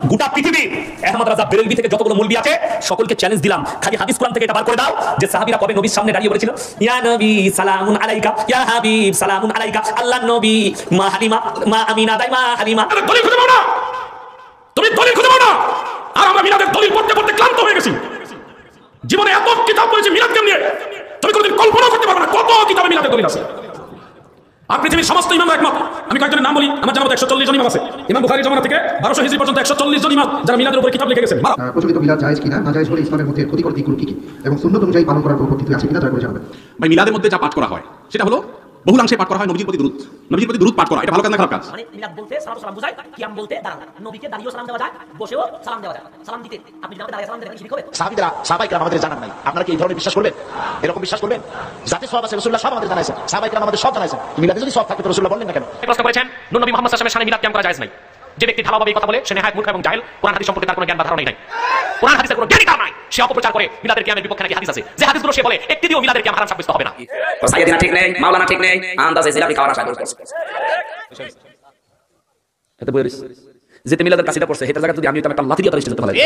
গোটা পৃথিবী আহমদ রাজা বেরেলভি থেকে যতগুলো মৌলবি আছে সকলকে চ্যালেঞ্জ দিলাম, খালি হাদিস কোরআন থেকে এটা বার করে দাও যে সাহাবীরা কবে নবীর সামনে দাঁড়িয়ে বলেছিল ইয়া নবী সালামুন আলাইকা, ইয়া হাবিব সালামুন আলাইকা, আল্লাহর নবী মা হালিমা মা আমিনা দাইমা হালিমা। দলিল খুঁজে পাও না, তুমি দলিল খুঁজে পাও না। আর আমরা মিলাদের দলিল পড়তে পড়তে ক্লান্ত হয়ে গেছি। জীবনে এত কিতাব পড়েছি মিলাদকে নিয়ে, তুমি কোনোদিন কল্পনা করতে পারবে না কত কিতাবে মিলাদের দলিল আছে। আর পৃথিবীর সমস্ত ইমাম একমত। আমি কয়েকজনের নাম বলি, আমার জানা মতো 140 জন ইমাম আছে। ইমাম বুখারীর জামানা থেকে 1200 হিজরি পর্যন্ত 140 জন ইমাম যারা মিলাদের উপর কিতাব লিখে গেছেন। প্রচলিত মিলাদ জায়েজ কিনা, না জায়েজ হলে ইসলামের মধ্যে ক্ষতিকর দিকগুলো কি কি এবং সুন্নাত অনুযায়ী পালন করার কোনো পদ্ধতি আছে কিনা দয়া করে জানাবেন। ভাই, মিলাদের মধ্যে যা পাঠ করা হয় সেটা হলো বহুলাংশে পাঠ করা হয় নবীর প্রতি দুরূদ পাঠ করা। এটা ভালো কাজ না খারাপ কাজ? মানে মিলাদ বলতে সালাম সালাম বোঝায়, কিয়াম বলতে দাঁড়ানো। নবীকে দাঁড়িয়েও সালাম দেওয়া যায়, বসেও সালাম দেওয়া যায়। সালাম দিতে আপনি যদি দাঁড়িয়ে সালাম দেন শিরক হবে। সাহাবায়ে আমাদের জানান নাই, আপনারা কি এই ধরনের বিশ্বাস করবেন? এরকম বিশ্বাস করবেন? যাতে সওয়াব আছে রাসূলুল্লাহ সব আমাদের জানাইছেন, সাহাবায়ে কেরাম আমাদের সব জানাইছেন। মিলাদে যদি সওয়াব থাকে তো রাসূলুল্লাহ বললেন না কেন? প্রশ্ন করেছেন নূর নবী মুহাম্মদ সাল্লাল্লাহু আলাইহি ওয়াসাল্লামের শানে মিলাদ কিয়াম করা জায়েজ নাই। যে ব্যক্তি ঢালাওভাবে এই কথা বলে সে নেহায়েত মূর্খ এবং জাহেল, কোরআন হাদিস সম্পর্কে তার কোনো জ্ঞান বা ধারণা নাই। কোরআন হাদিসের কোনো জ্ঞানই তার নাই। সে অপপ্রচার করে মিলাদের কিয়ামের বিপক্ষে নাকি হাদিস আছে, যে হাদিসগুলো সে বলে একটি দিয়েও মিলাদের কিয়াম হারাম সাব্যস্ত হবে না। সাইয়েদিনা ঠিক নেই, মাওলানা ঠিক নেই, আন্দাজে জিলাপি খাওয়ার আশা করতেছে। এতে বইরিস যেতে মিলাদের কাছিটা পড়ছে হেটার জায়গা যদি আমি একটা লাথি দিয়ে তার স্টেজে ফেলাই